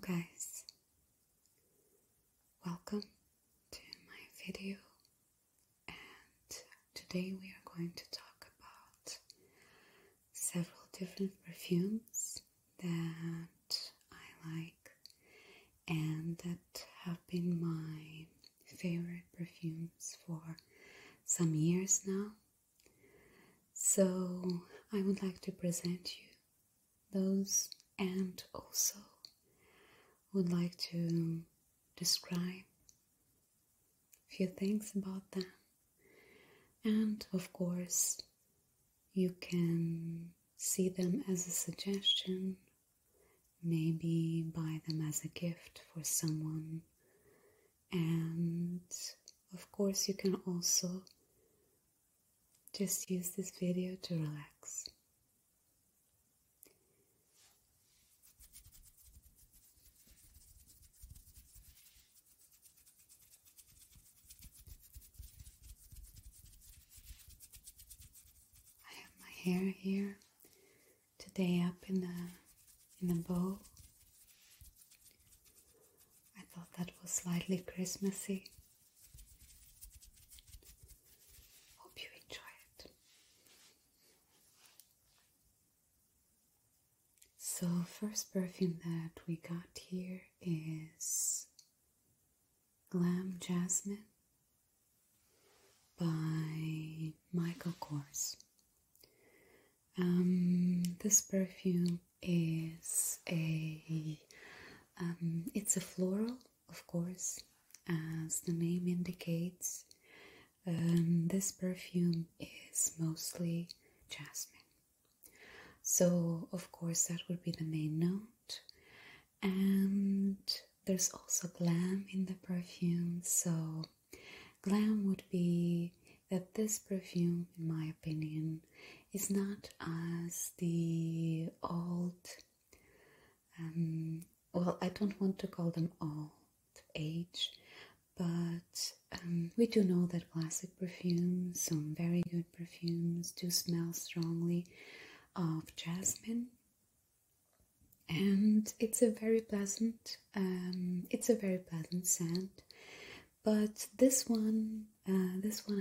Guys, welcome to my video, and today we are going to talk about several different perfumes that I like and that have been my favorite perfumes for some years now. So I would like to present you those, and also would like to describe a few things about them. And of course, you can see them as a suggestion, maybe buy them as a gift for someone. And of course, you can also just use this video to relax. Hair here today up in a bow. I thought that was slightly Christmassy. Hope you enjoy it. So first perfume that we got here is Glam Jasmine by Michael Kors. This perfume is it's a floral, of course, as the name indicates. This perfume is mostly jasmine. So, of course, that would be the main note. And there's also glam in the perfume. So, glam would be that this perfume, in my opinion, is not as the old, well, I don't want to call them old age, but we do know that classic perfumes, some very good perfumes, do smell strongly of jasmine, and it's a very pleasant scent. But this one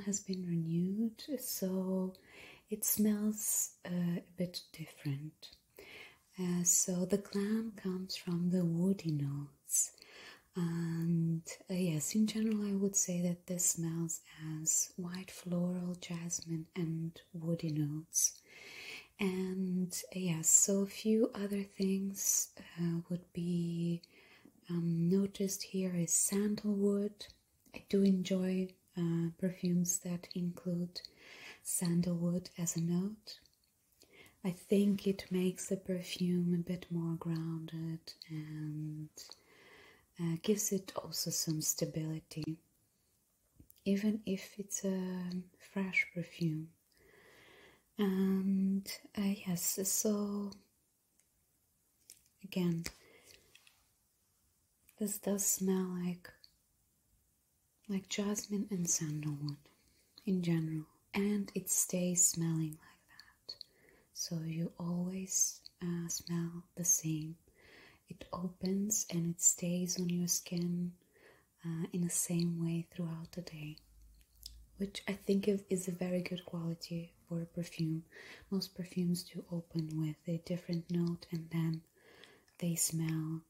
has been renewed, so it smells a bit different. So the glam comes from the woody notes, and yes, in general I would say that this smells as white floral, jasmine and woody notes. And yes, so a few other things would be noticed here is sandalwood. I do enjoy perfumes that include sandalwood as a note. I think it makes the perfume a bit more grounded and gives it also some stability, even if it's a fresh perfume. And yes, so again, this does smell like jasmine and sandalwood in general, and it stays smelling like that, so you always smell the same. It opens and it stays on your skin in the same way throughout the day, which I think is a very good quality for a perfume. Most perfumes do open with a different note and then they smell,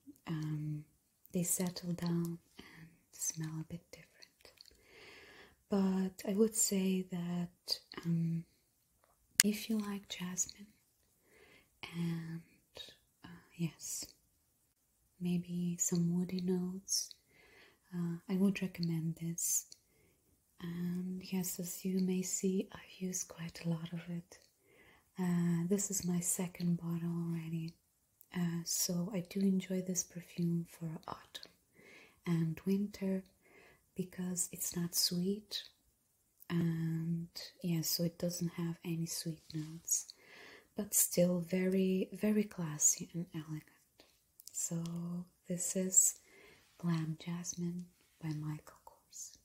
they settle down and smell a bit different. But I would say that if you like jasmine and yes, maybe some woody notes, I would recommend this. And yes, as you may see, I've used quite a lot of it. This is my second bottle already. So I do enjoy this perfume for autumn and winter, because it's not sweet, and yeah, so it doesn't have any sweet notes, but still very, very classy and elegant. So this is Glam Jasmine by Michael Kors.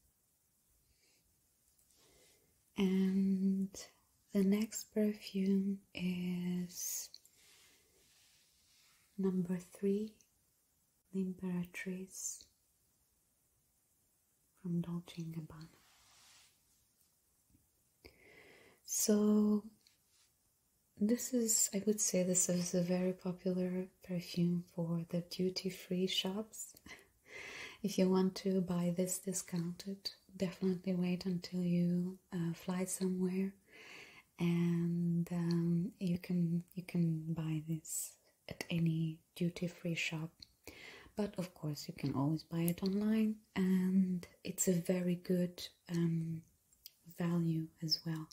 And the next perfume is number 3, L'Imperatrice from Dolce&Gabbana. So this is, I would say this is a very popular perfume for the duty-free shops. If you want to buy this discounted, definitely wait until you fly somewhere, and you can buy this at any duty-free shop. But of course you can always buy it online, and it's a very good value as well.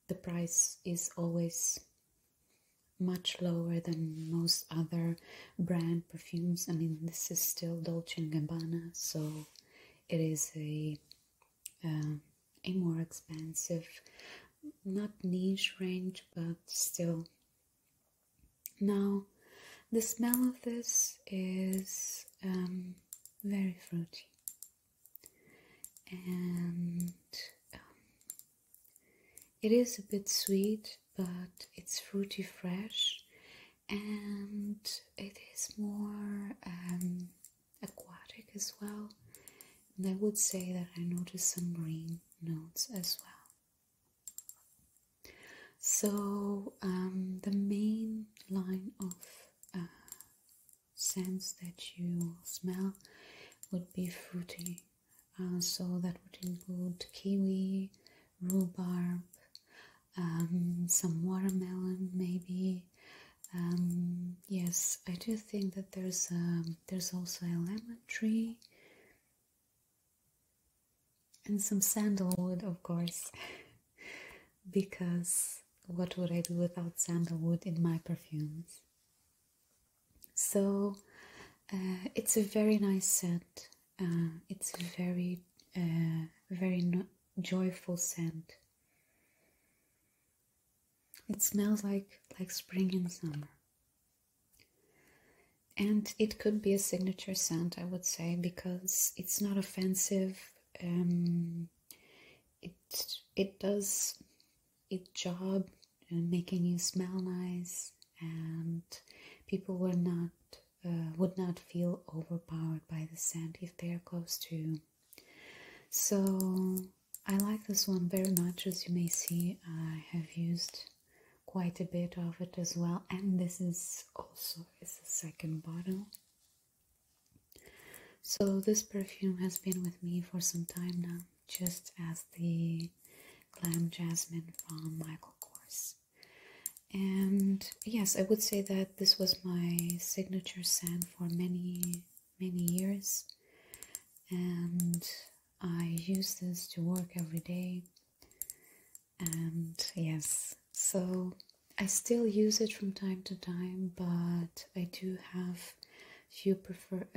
The price is always much lower than most other brand perfumes. I mean, this is still Dolce&Gabbana, so it is a more expensive, not niche range, but still. Now, the smell of this is very fruity, and it is a bit sweet, but it's fruity fresh, and it is more aquatic as well. And I would say that I noticed some green notes as well. So the main line of scents that you will smell would be fruity. So that would include kiwi, rhubarb, some watermelon maybe. Yes, I do think that there's also a lemon tree and some sandalwood, of course, because what would I do without sandalwood in my perfumes? So it's a very nice scent. It's a very joyful scent. It smells like spring and summer. And it could be a signature scent, I would say, because it's not offensive. It does its job in making you smell nice, and people would not feel overpowered by the scent if they are close to you. So I like this one very much. As you may see, I have used quite a bit of it as well, and this is also the second bottle. So this perfume has been with me for some time now, just as the Glam Jasmine from Michael Kors. And yes, I would say that this was my signature scent for many years, and I use this to work every day. And yes, so I still use it from time to time, but I do have few perfumes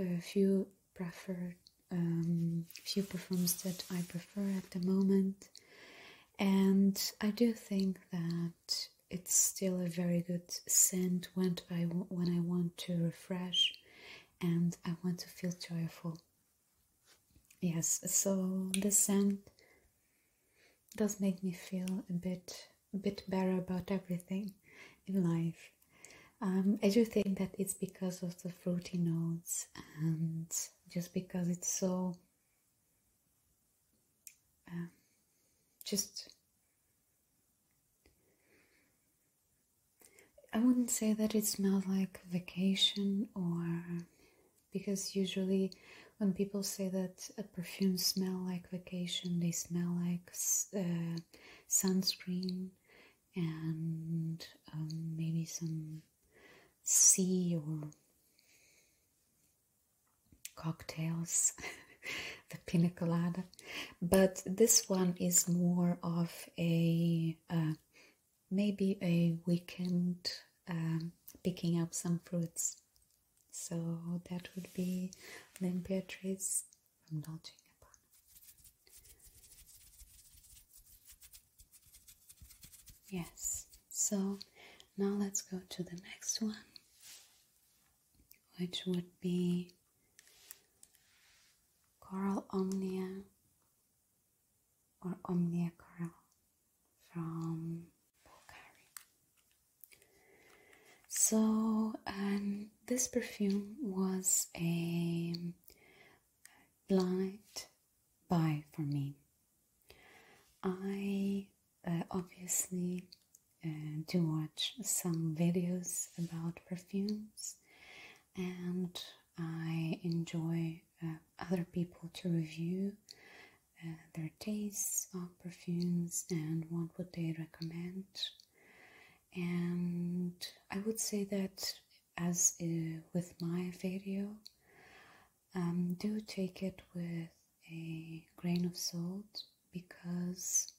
that I prefer at the moment, and I do think that it's still a very good scent when I want to refresh and I want to feel joyful. Yes, so the scent does make me feel a bit better about everything in life. I do think that it's because of the fruity notes, and just because it's so I wouldn't say that it smells like vacation, or because usually when people say that a perfume smells like vacation, they smell like sunscreen and maybe some sea or cocktails, the pina colada. But this one is more of a maybe a weekend picking up some fruits. So that would be L'Imperatrice from Dolce&Gabbana. Yes, so now let's go to the next one, which would be Coral Omnia, or Omnia Coral from Bvlgari. So this perfume was a blind buy for me. I obviously do watch some videos about perfumes, and I enjoy other people to review their tastes of perfumes and what would they recommend. And I would say that, as with my video, do take it with a grain of salt, because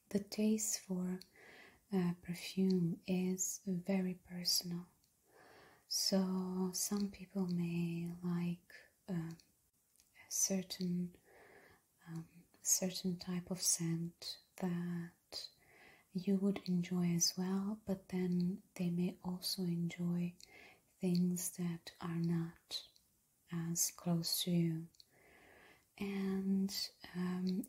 the taste for perfume is very personal. So some people may like a certain type of scent that you would enjoy as well, but then they may also enjoy things that are not as close to you. And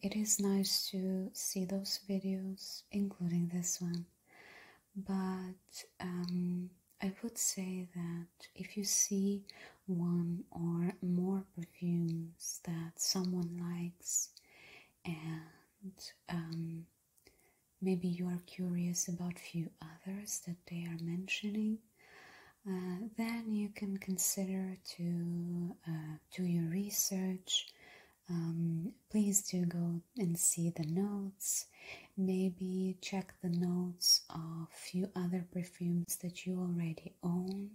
it is nice to see those videos, including this one. But I would say that if you see one or more perfumes that someone likes, and maybe you are curious about few others that they are mentioning, then you can consider to do your research. Please do go and see the notes. Maybe check the notes of few other perfumes that you already own,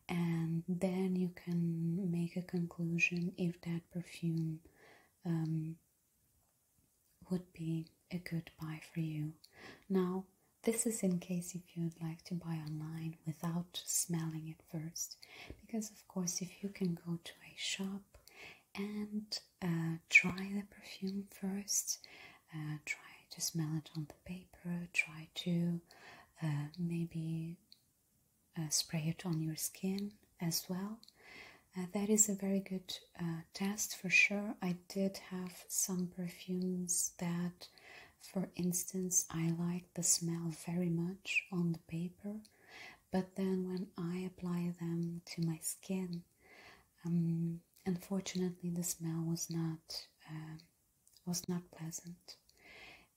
and then you can make a conclusion if that perfume would be a good buy for you. Now, this is in case if you'd like to buy online without smelling it first, because of course if you can go to a shop and try the perfume first, try to smell it on the paper, try to maybe spray it on your skin as well. That is a very good test for sure. I did have some perfumes that, for instance, I like the smell very much on the paper, but then when I apply them to my skin, unfortunately the smell was not pleasant.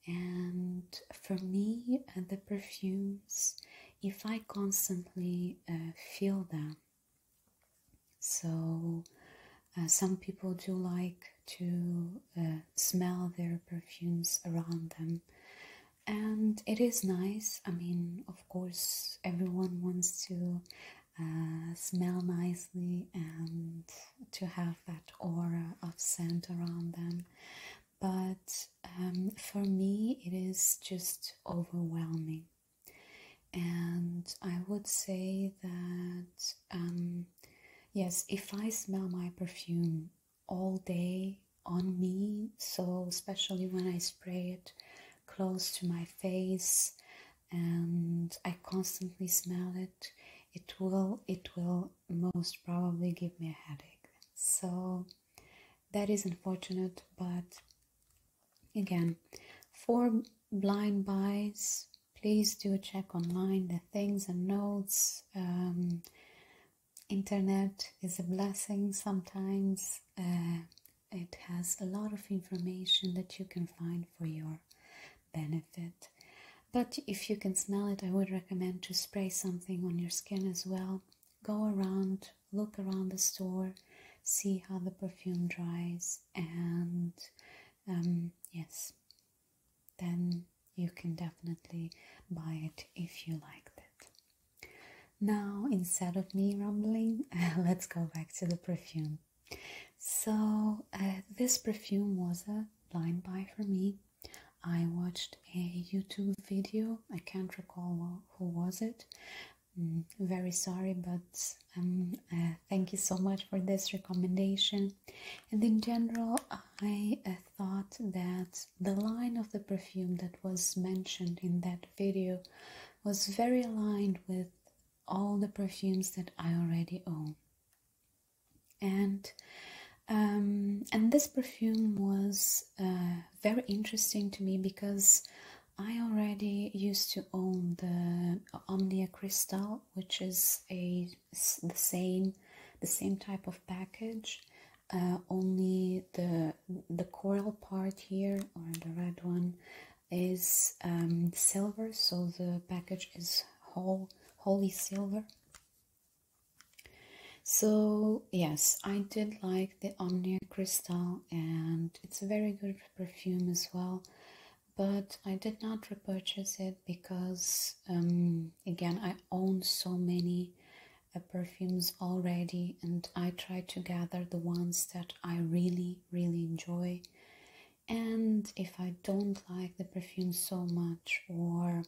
And for me, the perfumes, if I constantly feel them, so some people do like to smell their perfumes around them, and it is nice. I mean, of course, everyone wants to smell nicely and to have that aura of scent around them, but for me it is just overwhelming. And I would say that yes, if I smell my perfume all day on me, so especially when I spray it close to my face and I constantly smell it, it will most probably give me a headache. So that is unfortunate, but again, for blind buys, please do check online the things and notes. Internet is a blessing sometimes. It has a lot of information that you can find for your benefit. But if you can smell it, I would recommend to spray something on your skin as well. Go around, look around the store, see how the perfume dries, and yes, then you can definitely buy it if you liked it. Now, instead of me rambling, let's go back to the perfume. So this perfume was a blind buy for me. I watched a YouTube video. I can't recall who was it. Very sorry, but thank you so much for this recommendation. And in general, I thought that the line of the perfume that was mentioned in that video was very aligned with all the perfumes that I already own. And this perfume was very interesting to me because I already used to own the Omnia Crystal, which is the same type of package. Only the coral part here, or the red one, is silver, so the package is wholly silver. So yes, I did like the Omnia Crystal, and it's a very good perfume as well, but I did not repurchase it because again, I own so many perfumes already, and I try to gather the ones that I really enjoy. And if I don't like the perfume so much, or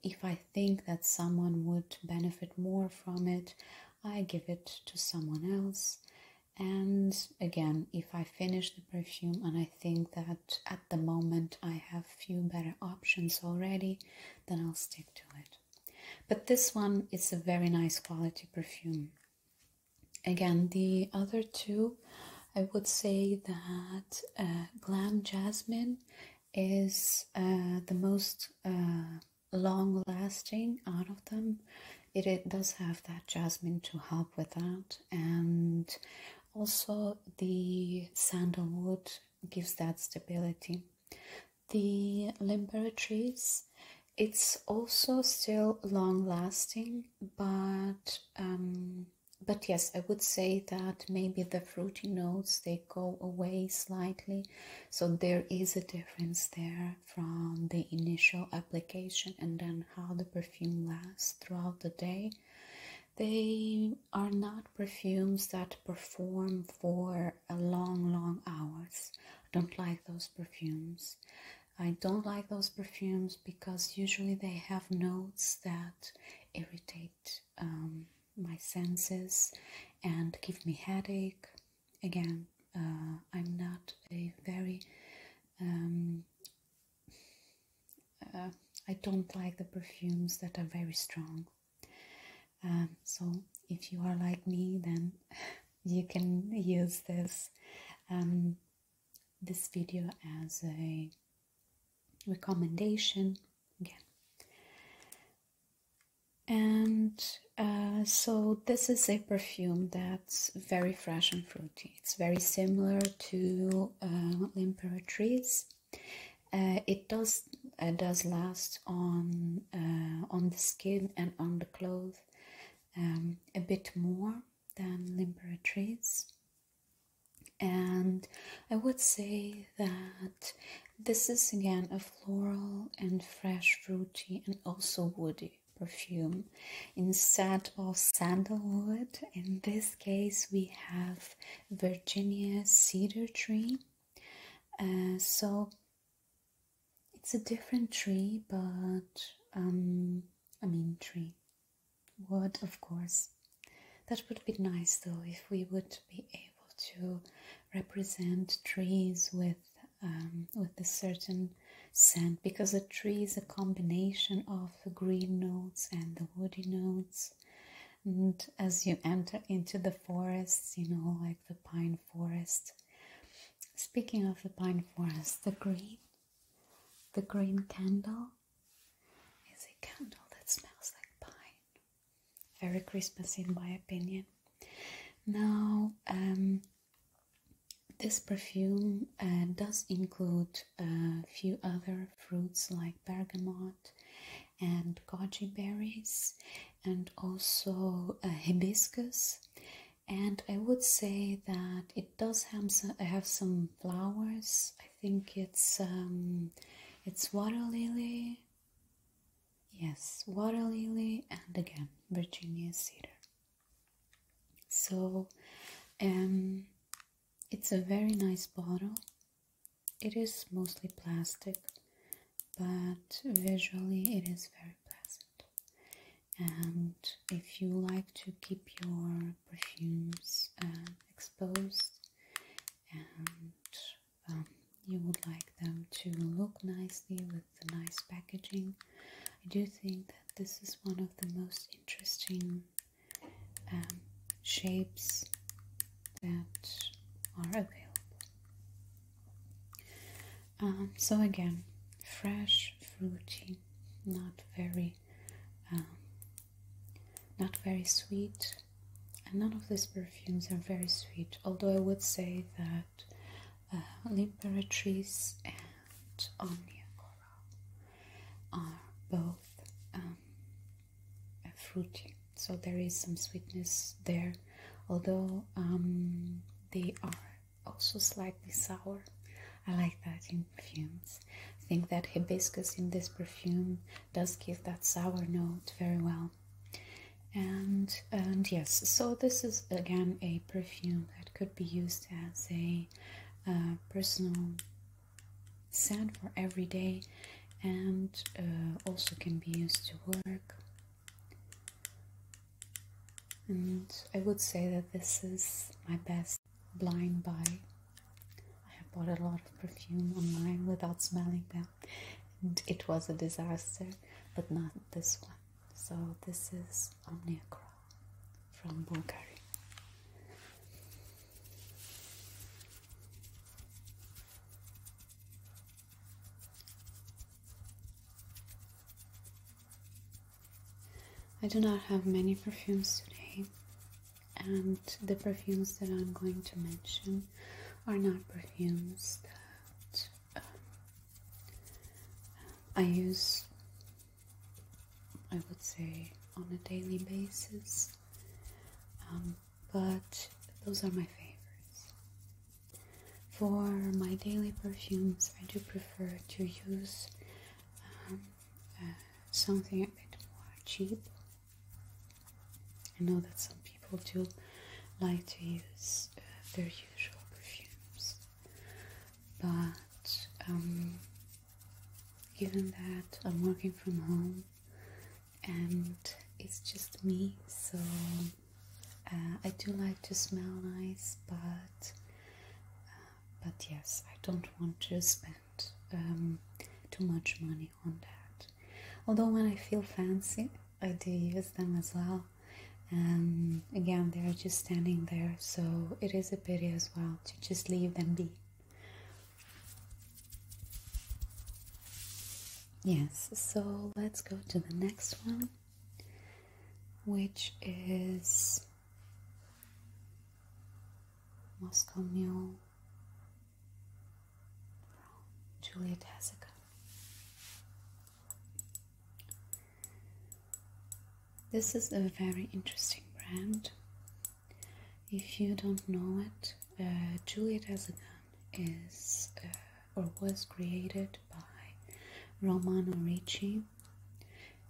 if I think that someone would benefit more from it, I give it to someone else. And again, if I finish the perfume and I think that at the moment I have few better options already, then I'll stick to it. But this one is a very nice quality perfume. Again, the other two, I would say that Glam Jasmine is the most long-lasting out of them. It does have that jasmine to help with that, and also the sandalwood gives that stability. The L'Imperatrice, it's also still long-lasting, but yes, I would say that maybe the fruity notes, they go away slightly, so there is a difference there from the initial application and then how the perfume lasts throughout the day. They are not perfumes that perform for a long hours. I don't like those perfumes. I don't like those perfumes because usually they have notes that irritate my senses and give me headache. Again, I'm not a very I don't like the perfumes that are very strong. So if you are like me, then you can use this video as a recommendation again. And so this is a perfume that's very fresh and fruity. It's very similar to L'Imperatrice. It does last on the skin and on the clothes a bit more than L'Imperatrice. And I would say that this is again a floral and fresh, fruity and also woody perfume. Instead of sandalwood, in this case we have Virginia cedar tree. So it's a different tree, but tree, wood, of course. That would be nice though, if we would be able to represent trees with a certain scent, because a tree is a combination of the green notes and the woody notes. And as you enter into the forests, you know, like the pine forest. Speaking of the pine forest, the green candle is a candle that smells like pine. Very Christmas in my opinion. Now, this perfume does include a few other fruits like bergamot and goji berries, and also hibiscus. And I would say that it does have some flowers. I think it's water lily. Yes, water lily, and again Virginia cedar. So it's a very nice bottle. It is mostly plastic, but visually it is very pleasant. And if you like to keep your perfumes exposed, and you would like them to look nicely with the nice packaging, I do think that this is one of the most interesting shapes that are available. So again, fresh, fruity, not very sweet, and none of these perfumes are very sweet, although I would say that L'Imperatrice and Omnia are both fruity, so there is some sweetness there, although they are also slightly sour. I like that in perfumes. I think that hibiscus in this perfume does give that sour note very well. And yes, so this is again a perfume that could be used as a personal scent for every day, and also can be used to work. And I would say that this is my best blind buy. I have bought a lot of perfume online without smelling them, and it was a disaster, but not this one. So this is Omnia from Bvlgari. I do not have many perfumes today, and the perfumes that I'm going to mention are not perfumes that I use, I would say, on a daily basis, but those are my favorites. For my daily perfumes, I do prefer to use something a bit more cheap. I know that some people do like to use their usual perfumes, but given that I'm working from home and it's just me, so I do like to smell nice, but yes, I don't want to spend too much money on that. Although when I feel fancy, I do use them as well. Again, they're just standing there, so it is a pity as well to just leave them be. Yes, so let's go to the next one, which is Moscow Mule from Juliette. This is a very interesting brand. If you don't know it, Juliette is or was created by Romano Ricci,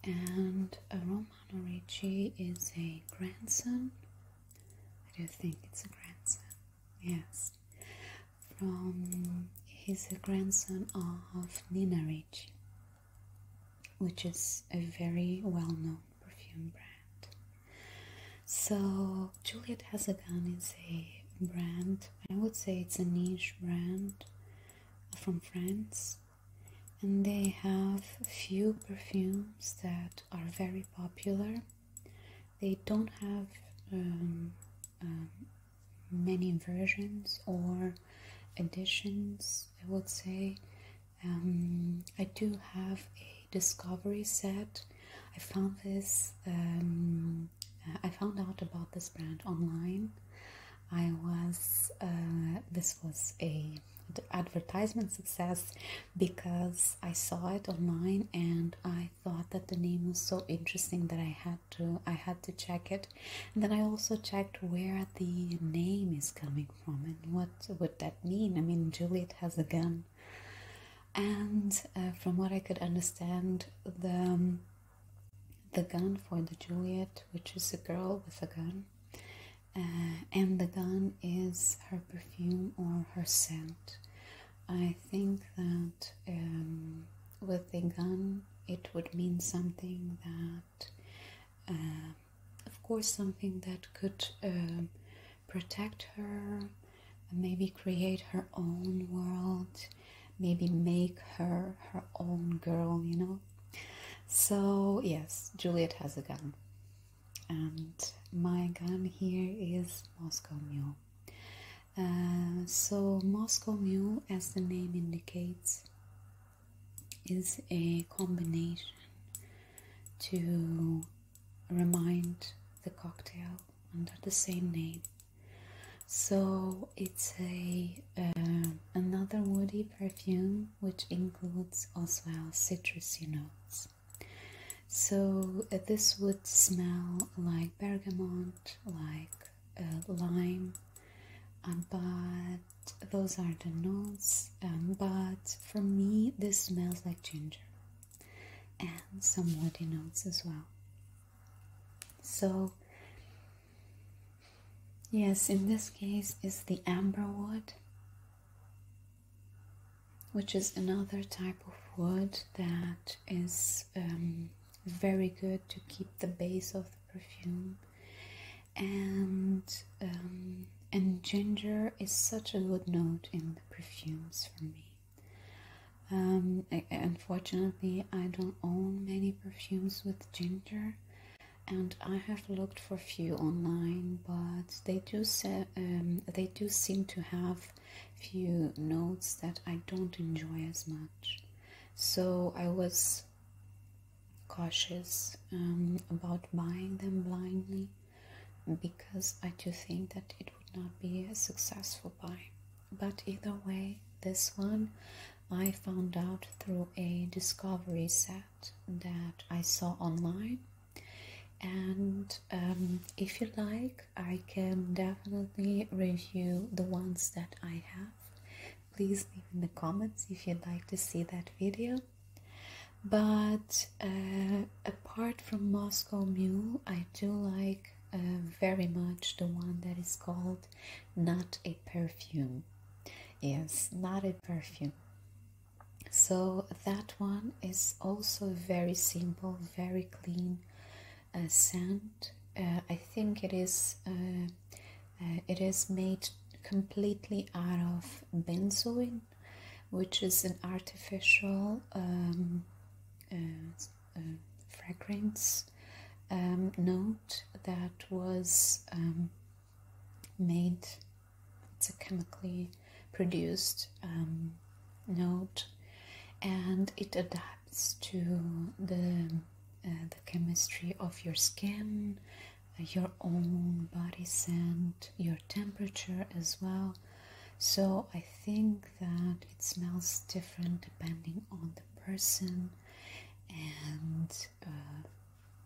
and Romano Ricci is a grandson. I do think it's a grandson. Yes, he's a grandson of Nina Ricci, which is a very well-known perfume brand. So Juliette is a brand, I would say it's a niche brand from France, and they have a few perfumes that are very popular. They don't have many versions or editions, I would say. I do have a discovery set. I found this I found out about this brand online. This was a advertisement success because I saw it online and I thought that the name was so interesting that I had to check it. And then I also checked where the name is coming from and what would that mean. I mean, Juliette has a gun, and from what I could understand, the gun for the Juliette, which is a girl with a gun, and the gun is her perfume or her scent. I think that with a gun it would mean something that, of course, something that could protect her, maybe create her own world, maybe make her her own girl, you know. So yes, Juliette has a gun, and my gun here is Moscow Mule. So Moscow Mule, as the name indicates, is a combination to remind the cocktail under the same name. So it's another woody perfume which includes as well citrusy notes. So this would smell like bergamot, like lime, but those are the notes. But for me, this smells like ginger and some woody notes as well. So yes, in this case is the amberwood, which is another type of wood that is very good to keep the base of the perfume, and ginger is such a good note in the perfumes for me. Unfortunately, I don't own many perfumes with ginger, and I have looked for few online, but they do seem to have few notes that I don't enjoy as much. So I was cautious about buying them blindly, because I do think that it would not be a successful buy. But either way, this one I found out through a discovery set that I saw online, and if you like, I can definitely review the ones that I have. Please leave in the comments if you'd like to see that video. But apart from Moscow Mule, I do like very much the one that is called Not a Perfume. Yes, Not a Perfume. So that one is also very simple, very clean scent. I think it is made completely out of benzoin, which is an artificial fragrance note that was made. It's a chemically produced note, and it adapts to the chemistry of your skin, your own body scent, your temperature as well. So I think that it smells different depending on the person, and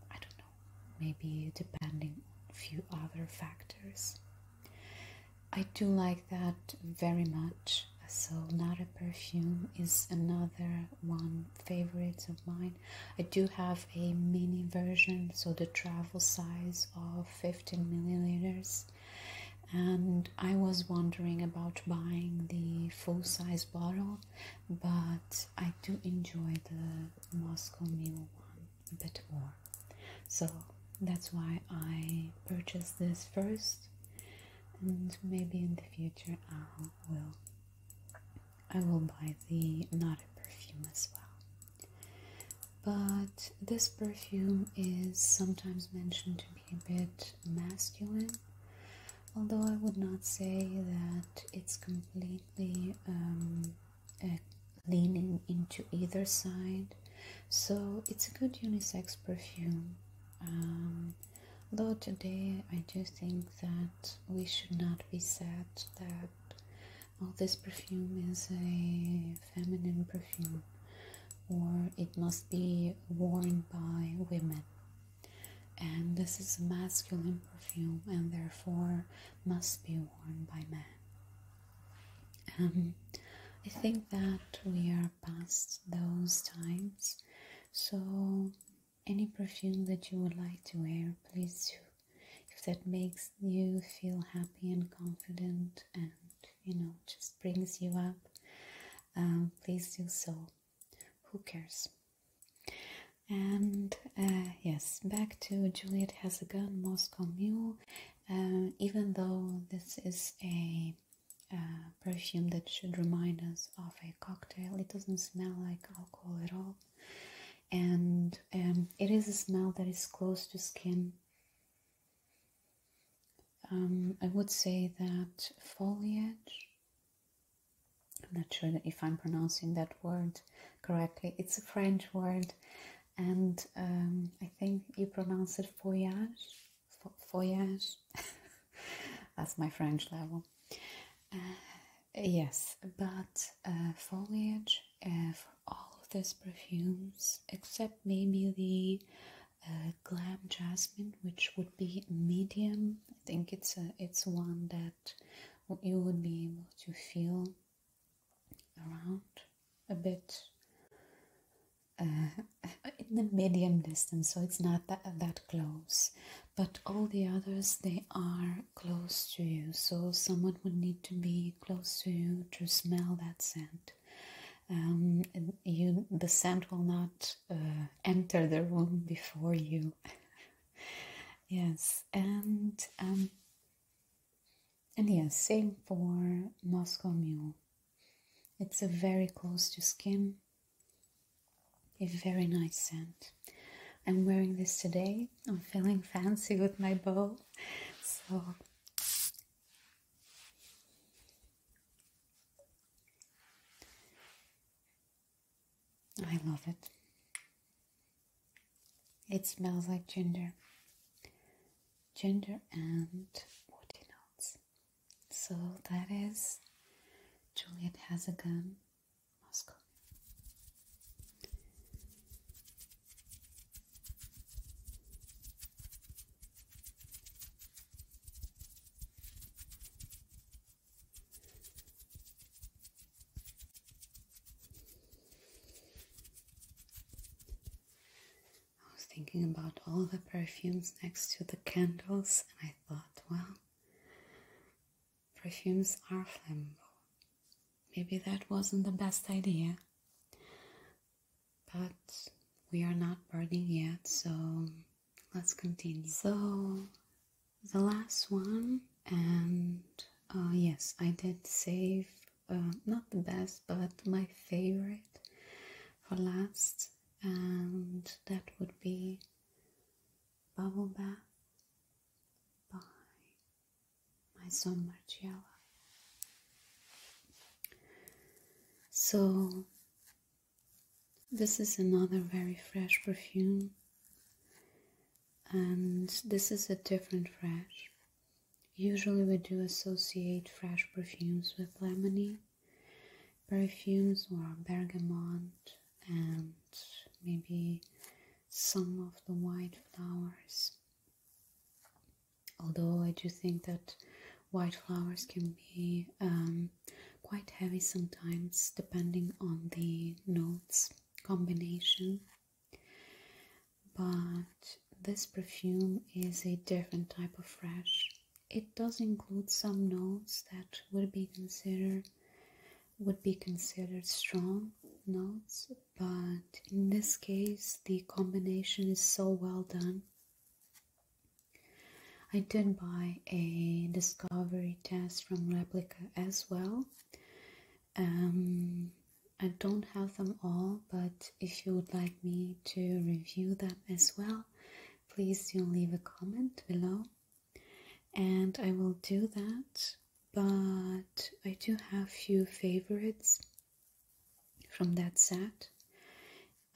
I don't know, maybe depending on a few other factors. I do like that very much. So Not a Perfume is another one favorite of mine. I do have a mini version, so the travel size of 15 milliliters, and I was wondering about buying the full-size bottle, but I do enjoy the Moscow Mule one a bit more, so that's why I purchased this first, and maybe in the future I will buy the Not a Perfume as well. But this perfume is sometimes mentioned to be a bit masculine, although I would not say that it's completely leaning into either side. So it's a good unisex perfume. Though today I do think that we should not be sad that this perfume is a feminine perfume, or it must be worn by women, and this is a masculine perfume and therefore must be worn by men. I think that we are past those times, so any perfume that you would like to wear, please do. If that makes you feel happy and confident and just brings you up, please do so. Who cares? And yes, back to Juliette Has a Gun Moscow Mule. Even though this is a perfume that should remind us of a cocktail, it doesn't smell like alcohol at all, and it is a smell that is close to skin. I would say that foliage, I'm not sure that if I'm pronouncing that word correctly, it's a French word, and I think you pronounce it feuillage, feuillage, that's my French level. Yes, but foliage for all of these perfumes, except maybe the Glam Jasmine, which would be medium. I think it's one that you would be able to feel around a bit in the medium distance, so it's not that close. But all the others, they are close to you, so someone would need to be close to you to smell that scent. And the scent will not enter the room before you. Yes, and yes, same for Moscow Mule. It's a very close to skin, a very nice scent. I'm wearing this today. I'm feeling fancy with my bow, so I love it. It smells like ginger and woody notes. So that is Juliette Has a Gun, Moscow. Thinking about all the perfumes next to the candles, and I thought, well, perfumes are flammable. Maybe that wasn't the best idea, but we are not burning yet, so let's continue. So the last one, and yes, I did save not the best, but my favorite for last. And that would be Bubble Bath by Maison Margiela. So this is another very fresh perfume, and this is a different fresh. Usually we do associate fresh perfumes with lemony perfumes or bergamot and maybe some of the white flowers, although I do think that white flowers can be quite heavy sometimes depending on the notes combination. But this perfume is a different type of fresh. It does include some notes that would be considered strong notes, but in this case the combination is so well done. I did buy a discovery test from Replica as well. I don't have them all, but if you would like me to review them as well, please do leave a comment below and I will do that. But I do have few favorites from that set.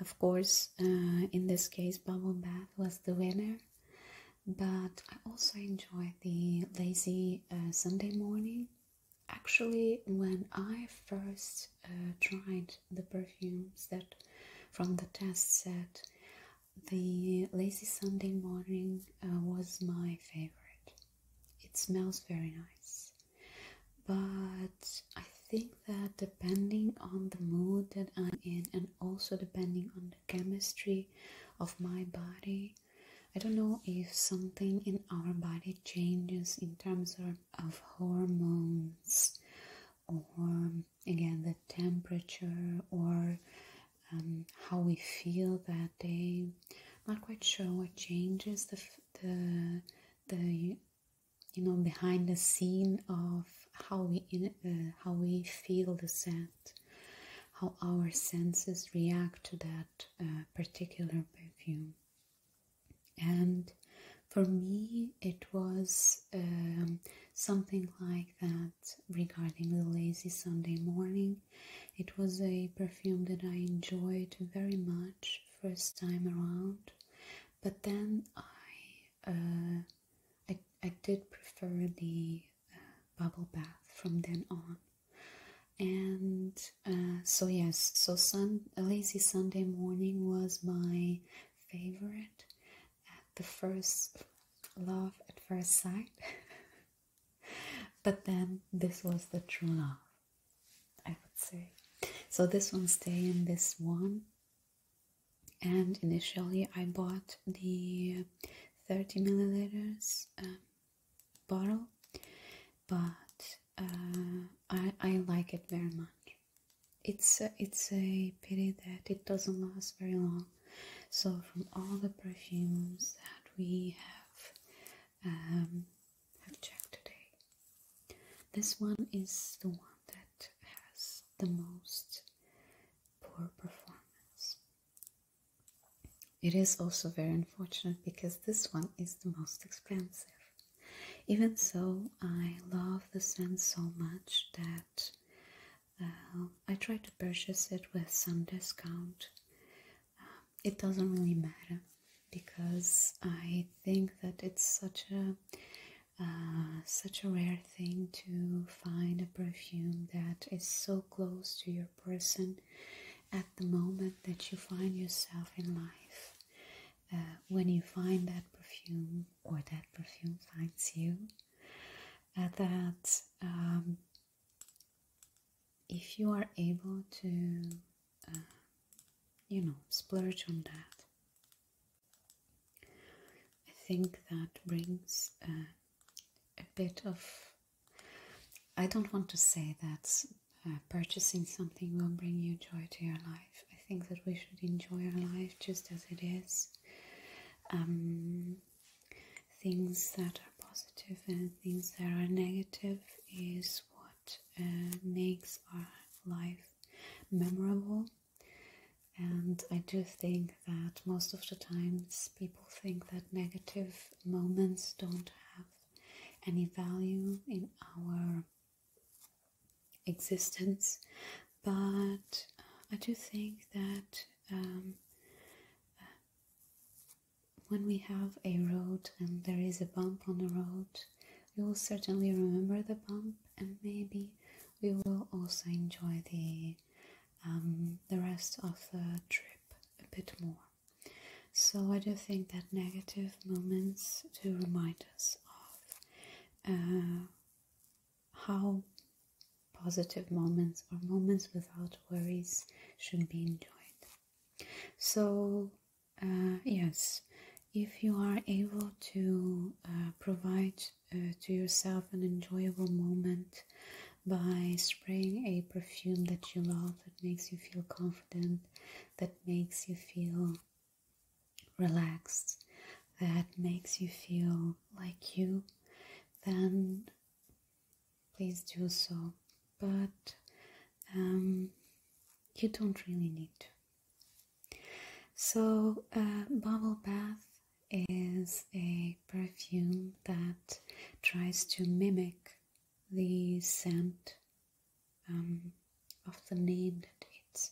Of course, in this case, Bubble Bath was the winner, but I also enjoy the Lazy Sunday Morning. Actually, when I first tried the perfumes that from the test set, the Lazy Sunday Morning was my favorite. It smells very nice, but I think that depending on the mood that I'm in and also depending on the chemistry of my body, I don't know if something in our body changes in terms of hormones or again the temperature or how we feel that day. I'm not quite sure what changes the behind the scene of how we feel the scent, how our senses react to that particular perfume. And For me, it was something like that regarding the lazy Sunday morning. It was a perfume that I enjoyed very much first time around, but then I did prefer the bubble bath from then on. And so yes, so a lazy Sunday morning was my favorite at the first love at first sight. But then this was the true love, I would say. So this one stayed in this one, and initially I bought the 30 milliliters bottle, but I like it very much. It's a pity that it doesn't last very long. So from all the perfumes that we have checked today, this one is the one that has the most poor performance. It is also very unfortunate because this one is the most expensive. Even so, I love the scent so much that I try to purchase it with some discount. It doesn't really matter because I think that it's such a rare thing to find a perfume that is so close to your person at the moment that you find yourself in life. When you find that perfume, or that perfume finds you, that if you are able to, splurge on that, I think that brings a bit of, I don't want to say that purchasing something will bring you joy to your life. I think that we should enjoy our life just as it is. Things that are positive and things that are negative is what makes our life memorable. And I do think that most of the times people think that negative moments don't have any value in our existence, but I do think that when we have a road and there is a bump on the road, we will certainly remember the bump, and maybe we will also enjoy the rest of the trip a bit more. So I do think that negative moments do remind us of how positive moments or moments without worries should be enjoyed. So yes, if you are able to provide to yourself an enjoyable moment by spraying a perfume that you love, that makes you feel confident, that makes you feel relaxed, that makes you feel like you, then please do so. But you don't really need to. So Bubble Bath is a perfume that tries to mimic the scent of the name that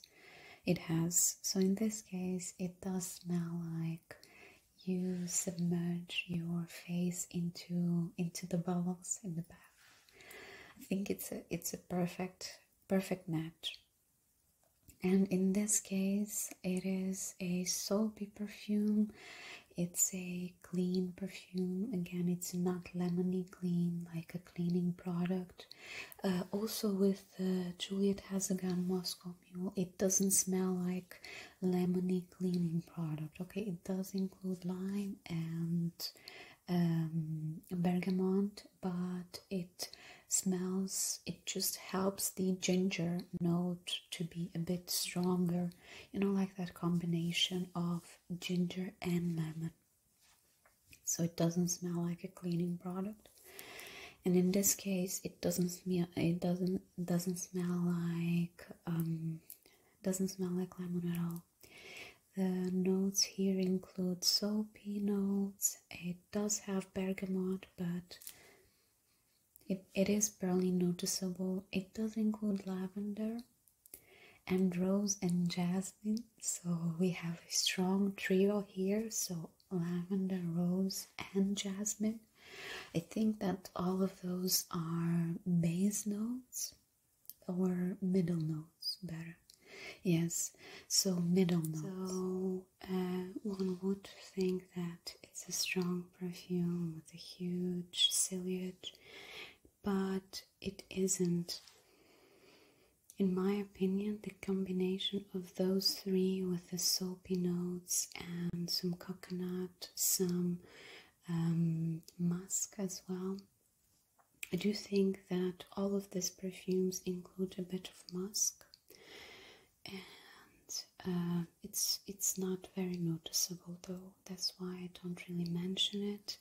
it has. So in this case, it does smell like you submerge your face into the bubbles in the bath. I think it's a perfect match. And in this case, it is a soapy perfume. It's a clean perfume. Again, it's not lemony clean like a cleaning product. Also with Juliette has a gun Moscow Mule, it doesn't smell like lemony cleaning product. Okay, it does include lime and bergamot, but it just helps the ginger note to be a bit stronger, like that combination of ginger and lemon, so it doesn't smell like a cleaning product. And in this case, it doesn't smell like lemon at all. The notes here include soapy notes. It does have bergamot, but it is barely noticeable. It does include lavender and rose and jasmine, so we have a strong trio here. So lavender, rose and jasmine. I think that all of those are base notes or middle notes, better. Yes, so middle notes. So one would think that it's a strong perfume with a huge silhouette, but it isn't. In my opinion, the combination of those three with the soapy notes and some coconut, some musk as well. I do think that all of these perfumes include a bit of musk, and it's not very noticeable though. That's why I don't really mention it.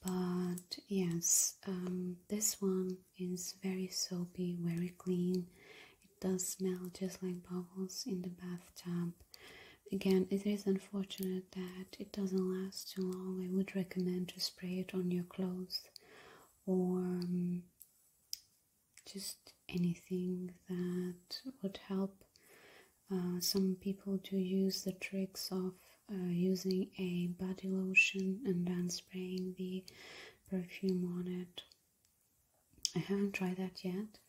But yes, this one is very soapy, very clean. It does smell just like bubbles in the bathtub. Again, it is unfortunate that it doesn't last too long. I would recommend to spray it on your clothes or just anything that would help. Some people do use the tricks of using a body lotion and then spraying the perfume on it. I haven't tried that yet.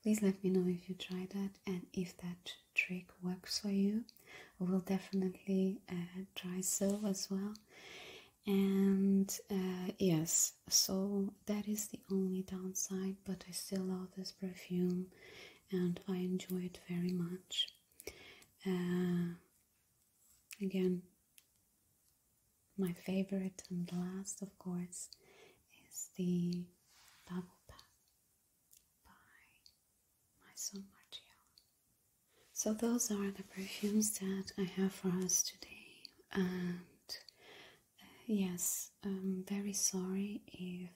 Please let me know if you tried that and if that trick works for you. I will definitely try so as well. And yes, so that is the only downside, but I still love this perfume and I enjoy it very much. Again, my favorite and last, of course, is the Bubble Bath by Maison Margiela. So those are the perfumes that I have for us today, and yes, I'm very sorry if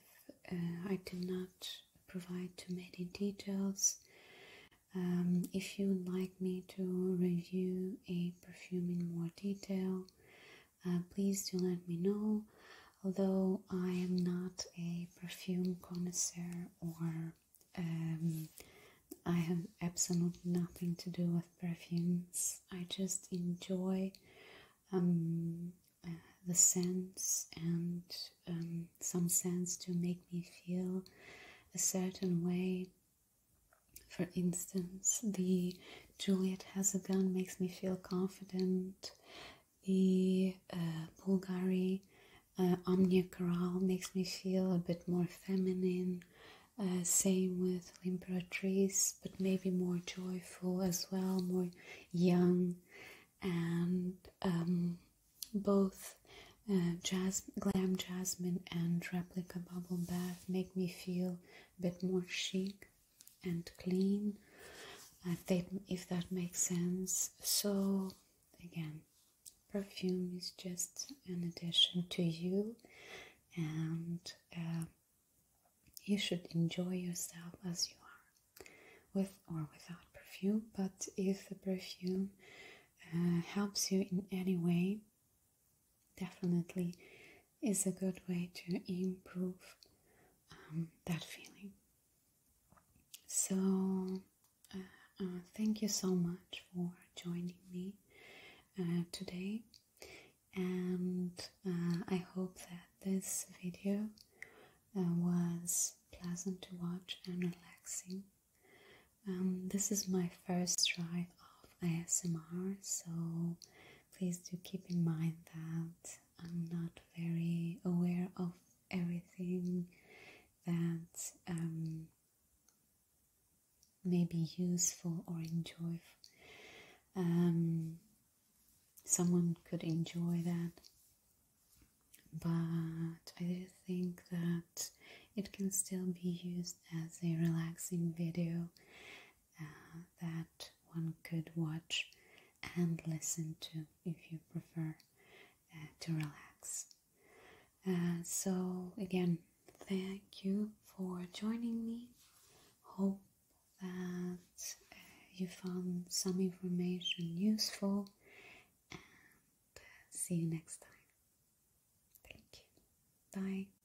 I did not provide too many details. If you would like me to review a perfume in more detail, please do let me know. Although I am not a perfume connoisseur or I have absolutely nothing to do with perfumes. I just enjoy the scents and some scents to make me feel a certain way. For instance, the Juliette has a gun makes me feel confident. The Bvlgari Omnia makes me feel a bit more feminine. Same with L'Imperatrice, but maybe more joyful as well, more young. And both Glam, Jasmine and Replica Bubble Bath make me feel a bit more chic and clean, if that makes sense. So again, perfume is just an addition to you, and you should enjoy yourself as you are, with or without perfume. But if the perfume helps you in any way, definitely is a good way to improve that feeling. So thank you so much for joining me today, and I hope that this video was pleasant to watch and relaxing. This is my first try of ASMR, so please do keep in mind that I'm not very aware of everything that may be useful or enjoyable. Someone could enjoy that, but I do think that it can still be used as a relaxing video that one could watch and listen to if you prefer to relax. So again, thank you for joining me. Hope that you found some information useful, see you next time. Thank you. Bye.